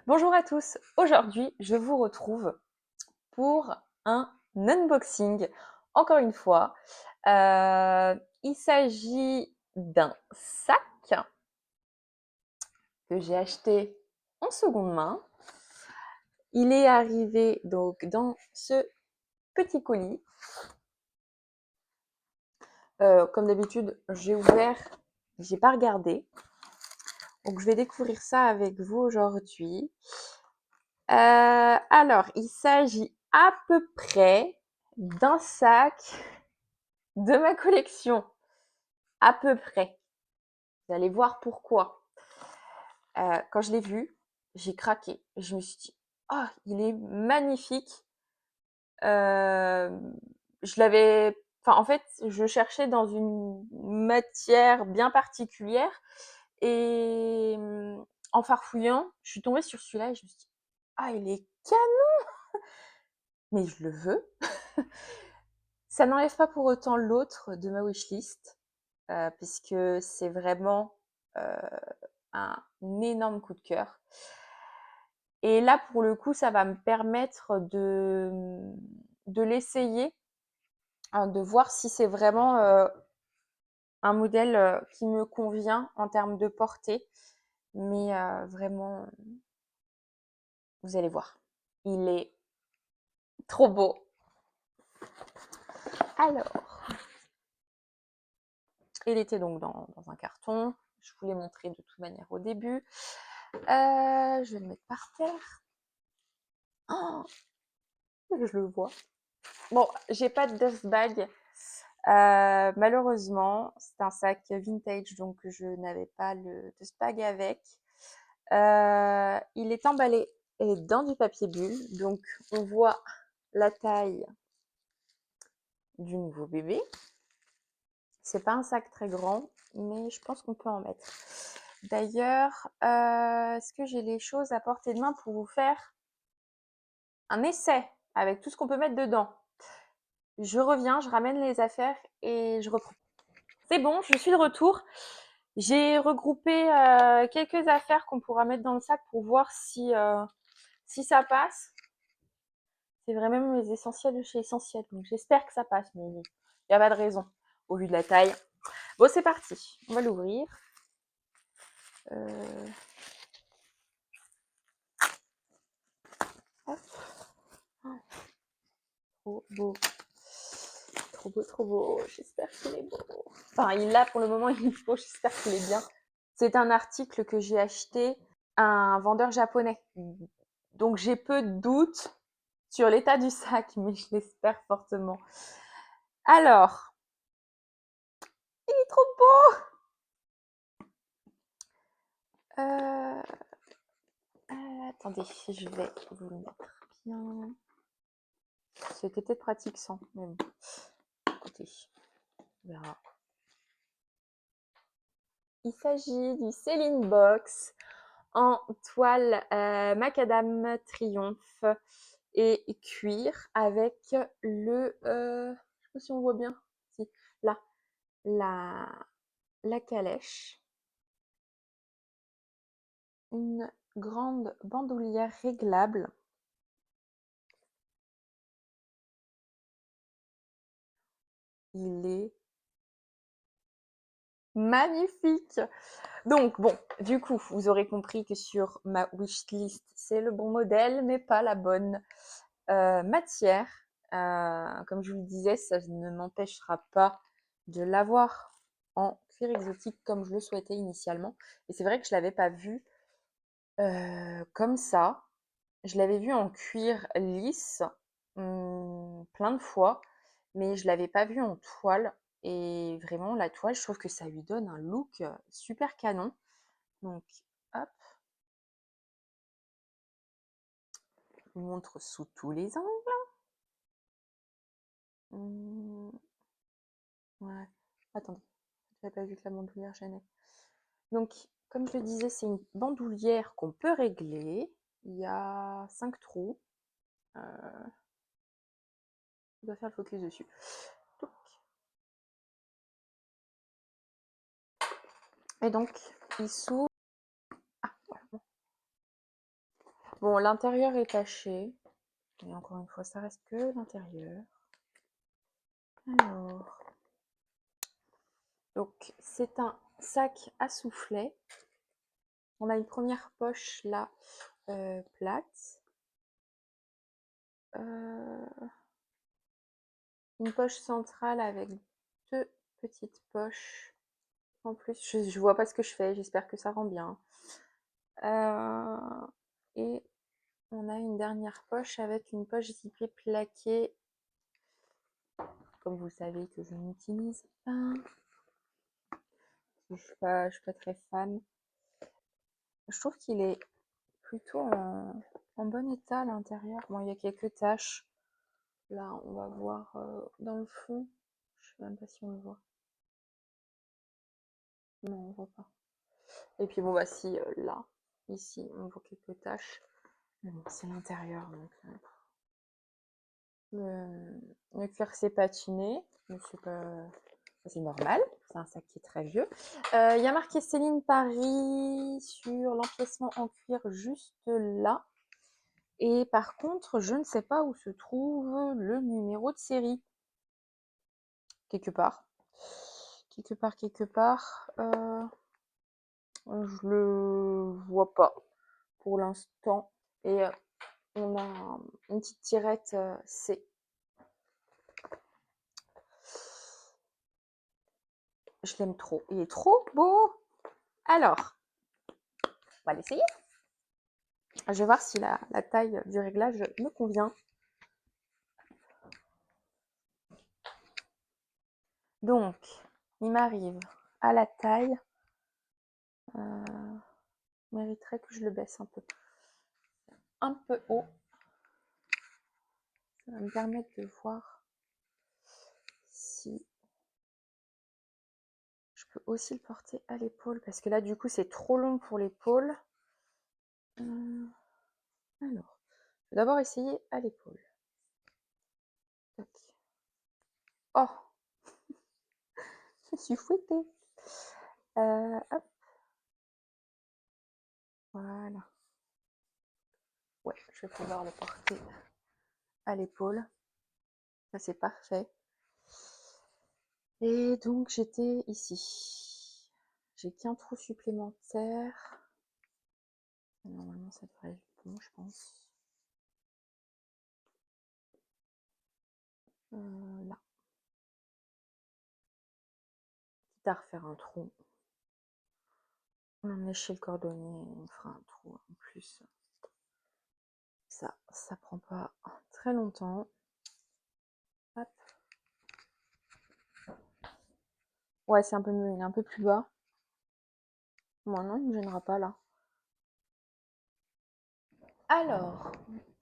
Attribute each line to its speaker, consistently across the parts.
Speaker 1: Bonjour à tous, aujourd'hui je vous retrouve pour un unboxing. Encore une fois, il s'agit d'un sac que j'ai acheté en seconde main. Il est arrivé donc dans ce petit colis. Comme d'habitude, j'ai ouvert, j'ai pas regardé. Donc je vais découvrir ça avec vous aujourd'hui. Alors, il s'agit à peu près d'un sac de ma collection. À peu près. Vous allez voir pourquoi. Quand je l'ai vu, j'ai craqué. Je me suis dit, oh, il est magnifique. Euh, je l'avais, enfin, en fait, je cherchais dans une matière bien particulière et en farfouillant, je suis tombée sur celui-là et je me suis dit, ah, il est canon, mais je le veux. Ça n'enlève pas pour autant l'autre de ma wishlist, puisque c'est vraiment un énorme coup de cœur. Et là, pour le coup, ça va me permettre de l'essayer, hein, de voir si c'est vraiment un modèle qui me convient en termes de portée. Mais vraiment, vous allez voir, il est trop beau. Alors, il était donc dans un carton. Je vous l'ai montré de toute manière au début. Je vais le mettre par terre. Oh, je le vois. Bon, j'ai pas de dust bag. Malheureusement, c'est un sac vintage, donc je n'avais pas le dust bag avec. Il est emballé dans du papier bulle, donc on voit la taille du nouveau bébé. C'est pas un sac très grand, mais je pense qu'on peut en mettre. D'ailleurs, est-ce que j'ai les choses à portée de main pour vous faire un essai avec tout ce qu'on peut mettre dedans? Je reviens, je ramène les affaires et je reprends. C'est bon, je suis de retour. J'ai regroupé quelques affaires qu'on pourra mettre dans le sac pour voir si ça passe. C'est vraiment les essentiels de chez Essentiel. Donc j'espère que ça passe, mais il n'y a pas de raison au vu de la taille. Bon, c'est parti. On va l'ouvrir. Hop. Trop beau. Trop beau, trop beau. J'espère qu'il est beau. Enfin, il l'a pour le moment, il est beau. J'espère qu'il est bien. C'est un article que j'ai acheté à un vendeur japonais. Donc j'ai peu de doutes sur l'état du sac, mais je l'espère fortement. Alors, il est trop beau. Attendez, je vais vous le mettre bien. C'était peut-être pratique sans, mais bon. Écoutez, on verra. Il s'agit du Céline Box en toile macadam triomphe et cuir avec le, je sais pas si on voit bien, si, là, la calèche, une grande bandoulière réglable. Il est magnifique. Donc bon, du coup, vous aurez compris que sur ma wishlist, c'est le bon modèle, mais pas la bonne matière. Comme je vous le disais, ça ne m'empêchera pas de l'avoir en cuir exotique comme je le souhaitais initialement. Et c'est vrai que je l'avais pas vu comme ça. Je l'avais vu en cuir lisse plein de fois, mais je l'avais pas vu en toile. Et vraiment, la toile, je trouve que ça lui donne un look super canon. Donc, hop, je vous montre sous tous les angles. Ouais, attendez, j'avais pas vu que la bandoulière gênait. Donc, comme je le disais, c'est une bandoulière qu'on peut régler. Il y a 5 trous. Euh, on doit faire le focus dessus. Et donc, il s'ouvre. Ah, voilà. Bon, l'intérieur est taché. Et encore une fois, ça reste que l'intérieur. Alors, donc c'est un sac à soufflet. On a une première poche là, plate. Une poche centrale avec 2 petites poches en plus. Je vois pas ce que je fais, j'espère que ça rend bien. Et on a une dernière poche avec une poche zippée plaquée, comme vous savez que je n'utilise pas. Je suis pas très fan. Je trouve qu'il est plutôt en bon état à l'intérieur. Bon, il y a quelques taches. Là, on va voir dans le fond. Je sais même pas si on le voit. Non, on voit pas. Et puis bon, bah si, là, ici, on voit quelques taches. Mais bon, c'est l'intérieur, donc le cuir s'est patiné. Mais c'est normal. C'est un sac qui est très vieux. Il y a marqué Céline Paris sur l'empiècement en cuir juste là. Et par contre, je ne sais pas où se trouve le numéro de série. Quelque part. Quelque part. Je le vois pas pour l'instant. Et on a une petite tirette C. Je l'aime trop. Il est trop beau. Alors, on va l'essayer. Je vais voir si la taille du réglage me convient. Donc, il m'arrive à la taille. Mériterait que je le baisse un peu haut. Ça va me permettre de voir si je peux aussi le porter à l'épaule. Parce que là, du coup, c'est trop long pour l'épaule. Alors, je vais d'abord essayer à l'épaule. Oh, je suis fouettée. Hop. Voilà. Ouais, je vais pouvoir le porter à l'épaule. Ça, c'est parfait. Et donc, j'étais ici. J'ai qu'un trou supplémentaire. Normalement, ça devrait être bon, je pense. Là. Quitte à refaire un trou. On en est chez le cordonnier, on fera un trou en plus. Ça prend pas très longtemps. Hop. Ouais, c'est un peu mieux, il est un peu plus bas. Bon, non, il ne me gênera pas là. Alors,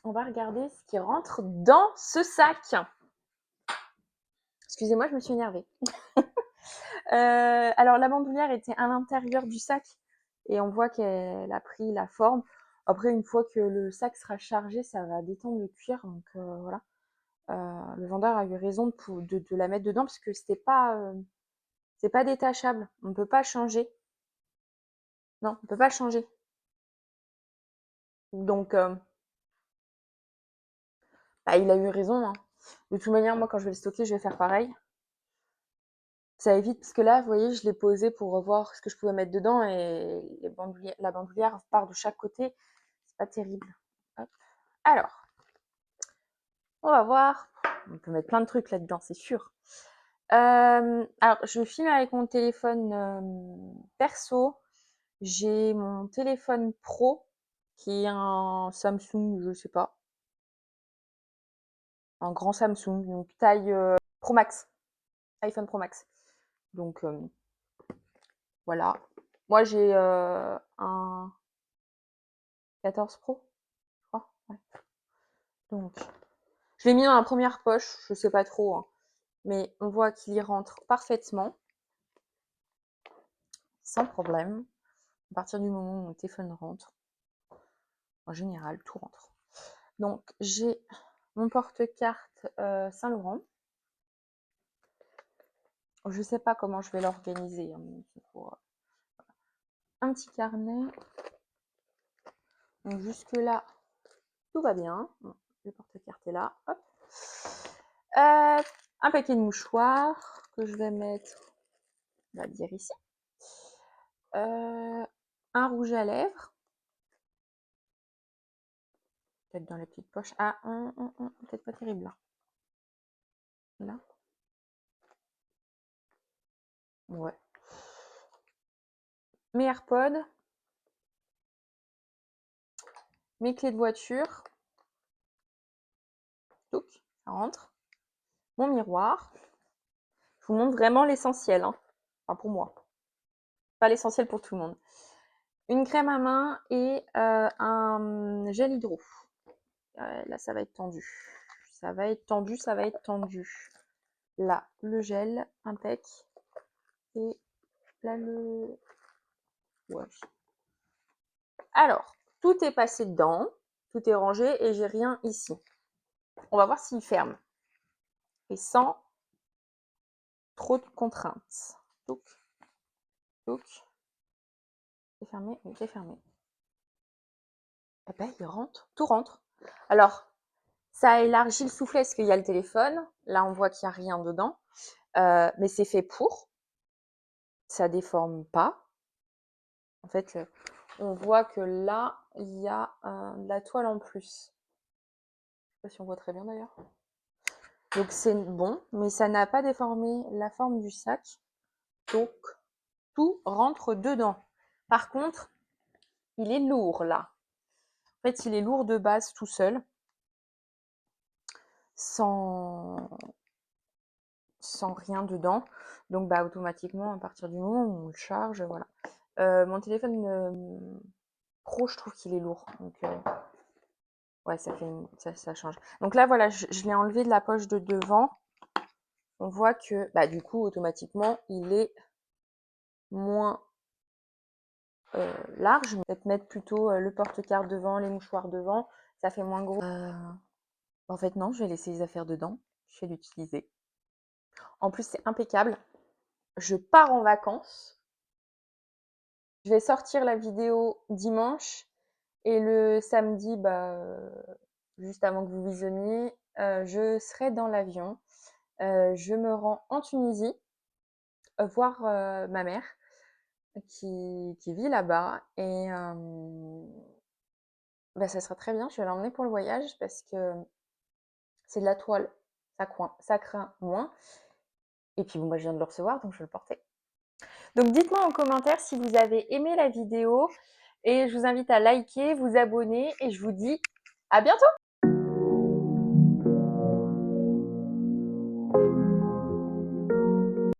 Speaker 1: on va regarder ce qui rentre dans ce sac. Excusez-moi, je me suis énervée. Alors, la bandoulière était à l'intérieur du sac et on voit qu'elle a pris la forme. Après, une fois que le sac sera chargé, ça va détendre le cuir. Donc voilà. Le vendeur a eu raison de la mettre dedans parce que c'est pas détachable. On ne peut pas changer. Non, on ne peut pas changer. Donc, bah, il a eu raison. Hein. De toute manière, moi, quand je vais le stocker, je vais faire pareil. Ça évite, parce que là, vous voyez, je l'ai posé pour revoir ce que je pouvais mettre dedans et la bandoulière part de chaque côté. C'est pas terrible. Hop. Alors, on va voir. On peut mettre plein de trucs là-dedans, c'est sûr. Alors, je filme avec mon téléphone perso. J'ai mon téléphone pro qui est un Samsung, je sais pas. Un grand Samsung, donc taille Pro Max. iPhone Pro Max. Donc, voilà. Moi, j'ai un 14 Pro, je crois. Ouais. Donc, je l'ai mis dans la première poche, je sais pas trop, hein, mais on voit qu'il y rentre parfaitement, sans problème. À partir du moment où mon téléphone rentre, en général, tout rentre. Donc, j'ai mon porte-carte Saint-Laurent. Je sais pas comment je vais l'organiser. Hein, un petit carnet. Donc, jusque-là, tout va bien. Bon, le porte-carte est là. Hop. Un paquet de mouchoirs que je vais mettre, on va dire ici. Un rouge à lèvres. Peut-être dans la petite poche. Ah, peut-être pas terrible là. Là. Ouais. Mes AirPods. Mes clés de voiture. Donc, ça rentre. Mon miroir. Je vous montre vraiment l'essentiel, hein. Enfin, pour moi. Pas l'essentiel pour tout le monde. Une crème à main et un gel hydro. Là, ça va être tendu. Ça va être tendu, ça va être tendu. Là, le gel, impec. Et là, le... Ouais. Alors, tout est passé dedans. Tout est rangé et j'ai rien ici. On va voir s'il ferme. Et sans trop de contraintes. Donc, c'est fermé, oui, c'est fermé. Eh ben, il rentre, tout rentre. Alors, ça élargit le soufflet parce qu'il y a le téléphone. Là, on voit qu'il n'y a rien dedans. Mais c'est fait pour. Ça déforme pas. En fait, on voit que là, il y a de la toile en plus. Je sais pas si on voit très bien d'ailleurs. Donc c'est bon, mais ça n'a pas déformé la forme du sac. Donc tout rentre dedans. Par contre, il est lourd là. En fait, il est lourd de base tout seul. Sans rien dedans. Donc bah automatiquement, à partir du moment où on le charge, voilà. Mon téléphone pro, je trouve qu'il est lourd. Donc ouais, ça change. Donc là, voilà, je l'ai enlevé de la poche de devant. On voit que bah du coup, automatiquement, il est moins large. Je vais peut-être mettre plutôt le porte-carte devant, les mouchoirs devant. Ça fait moins gros. En fait, non, je vais laisser les affaires dedans. Je vais l'utiliser. En plus, c'est impeccable. Je pars en vacances. Je vais sortir la vidéo dimanche et le samedi, bah, juste avant que vous visionniez, je serai dans l'avion. Je me rends en Tunisie voir ma mère qui vit là-bas et bah, ça sera très bien. Je vais l'emmener pour le voyage parce que c'est de la toile, ça craint moins. Et puis bon, moi je viens de le recevoir, donc je vais le porter. Donc dites-moi en commentaire si vous avez aimé la vidéo et je vous invite à liker, vous abonner et je vous dis à bientôt.